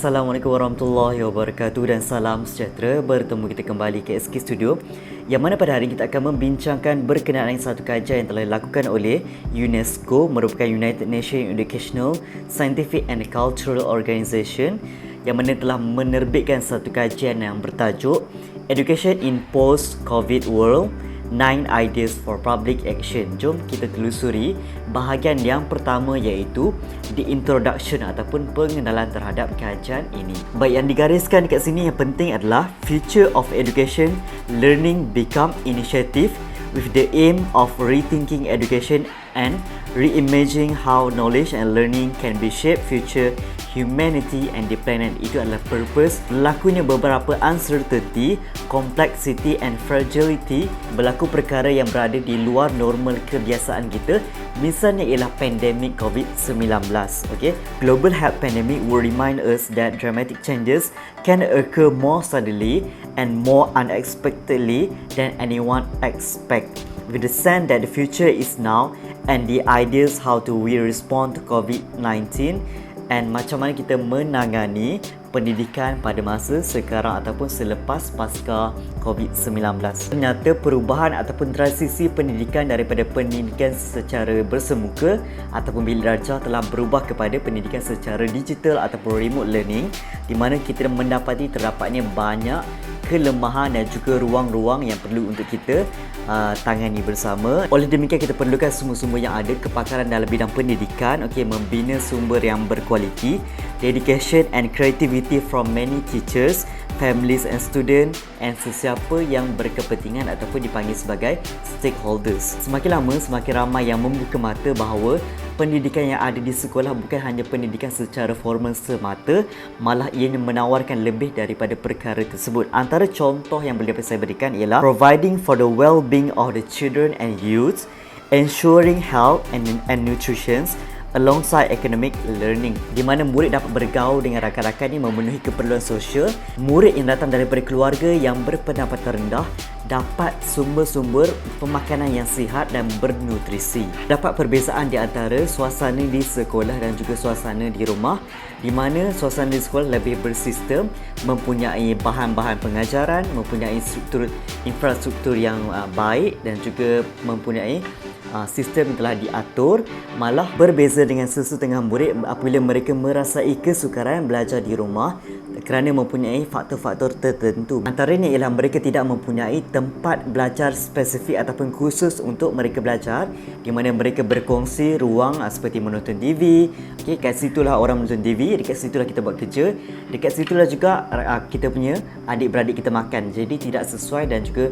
Assalamualaikum warahmatullahi wabarakatuh dan salam sejahtera. Bertemu kita kembali ke SK Studio, yang mana pada hari ini kita akan membincangkan berkenaan dengan satu kajian yang telah dilakukan oleh UNESCO, merupakan United Nations Educational, Scientific and Cultural Organization, yang mana telah menerbitkan satu kajian yang bertajuk Education in Post-COVID World, 9 Ideas for Public Action. Jom kita telusuri bahagian yang pertama, iaitu the introduction ataupun pengenalan terhadap kajian ini. Baik, yang digariskan dekat sini yang penting adalah Future of Education Learning Become Initiative with the aim of rethinking education and reimagining how knowledge and learning can be shaped future humanity and the planet. Itu adalah purpose. Berlakunya beberapa uncertainty, complexity and fragility, berlaku perkara yang berada di luar normal kebiasaan kita. Misalnya ialah pandemik COVID-19. Okay? Global health pandemic will remind us that dramatic changes can occur more suddenly and more unexpectedly than anyone expect. With the sense that the future is now and the ideas how to we respond to COVID-19 and macam mana kita menangani pendidikan pada masa sekarang ataupun selepas pasca COVID-19. Ternyata perubahan ataupun transisi pendidikan daripada pendidikan secara bersemuka ataupun bilik darjah telah berubah kepada pendidikan secara digital ataupun remote learning, di mana kita mendapati terdapatnya banyak kelemahan dan juga ruang-ruang yang perlu untuk kita tangani bersama. Oleh demikian, kita perlukan sumber-sumber yang ada, kepakaran dalam bidang pendidikan, membina sumber yang berkualiti, dedication and creativity from many teachers, families and students, and sesiapa yang berkepentingan ataupun dipanggil sebagai stakeholders. Semakin lama, semakin ramai yang membuka mata bahawa pendidikan yang ada di sekolah bukan hanya pendidikan secara formal semata, malah ianya menawarkan lebih daripada perkara tersebut. Antara contoh yang boleh saya berikan ialah providing for the well-being of the children and youth, ensuring health and nutrition alongside academic learning, di mana murid dapat bergaul dengan rakan-rakan yang memenuhi keperluan sosial. Murid yang datang daripada keluarga yang berpendapatan rendah dapat sumber-sumber pemakanan yang sihat dan bernutrisi. Dapat perbezaan di antara suasana di sekolah dan juga suasana di rumah, di mana suasana di sekolah lebih bersistem, mempunyai bahan-bahan pengajaran, mempunyai infrastruktur yang baik dan juga mempunyai sistem yang telah diatur. Malah berbeza dengan sesetengah murid apabila mereka merasai kesukaran belajar di rumah kerana mempunyai faktor-faktor tertentu. Antaranya ialah mereka tidak mempunyai tempat belajar spesifik ataupun khusus untuk mereka belajar, di mana mereka berkongsi ruang seperti menonton TV. Kat situlah orang menonton TV, dekat situlah kita buat kerja, dekat situlah juga kita punya adik-beradik kita makan. Jadi tidak sesuai dan juga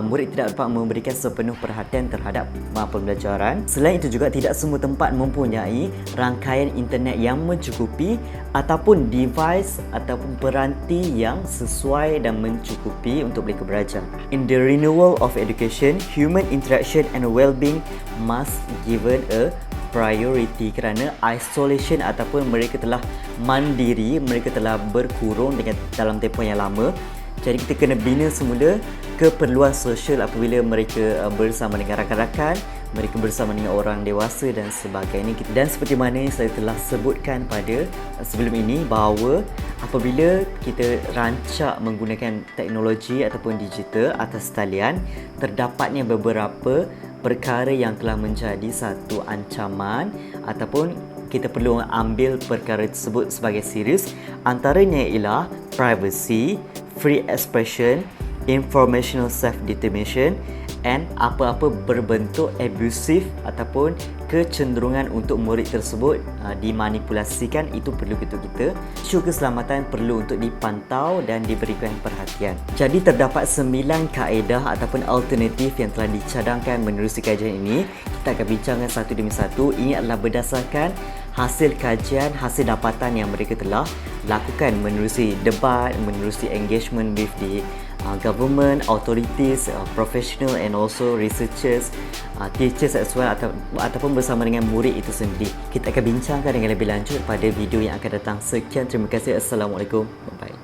murid tidak dapat memberikan sepenuh perhatian terhadap pembelajaran. Selain itu juga tidak semua tempat mempunyai rangkaian internet yang mencukupi ataupun device ataupun peranti yang sesuai dan mencukupi untuk mereka belajar. In the renewal of education, human interaction and well-being must given a priority, kerana isolation ataupun mereka telah mandiri, mereka telah berkurung dalam tempoh yang lama. Jadi kita kena bina semula keperluan sosial apabila mereka bersama dengan rakan-rakan, mereka bersama dengan orang dewasa dan sebagainya. Dan seperti mana yang saya telah sebutkan pada sebelum ini, bahawa apabila kita rancak menggunakan teknologi ataupun digital atas talian, terdapatnya beberapa perkara yang telah menjadi satu ancaman ataupun kita perlu ambil perkara tersebut sebagai serius. Antaranya ialah privacy, free expression, informational self-determination, and apa-apa berbentuk abusive ataupun kecenderungan untuk murid tersebut dimanipulasikan, itu perlu untuk kita. Isu keselamatan perlu untuk dipantau dan diberikan perhatian. Jadi terdapat 9 kaedah ataupun alternatif yang telah dicadangkan menerusi kajian ini. Kita akan bincangkan satu demi satu. Ini adalah berdasarkan hasil kajian, hasil dapatan yang mereka telah lakukan menerusi debat, menerusi engagement with the government, authorities, professional and also researchers, teachers as well, ataupun bersama dengan murid itu sendiri. Kita akan bincangkan dengan lebih lanjut pada video yang akan datang. Sekian, terima kasih. Assalamualaikum. Bye.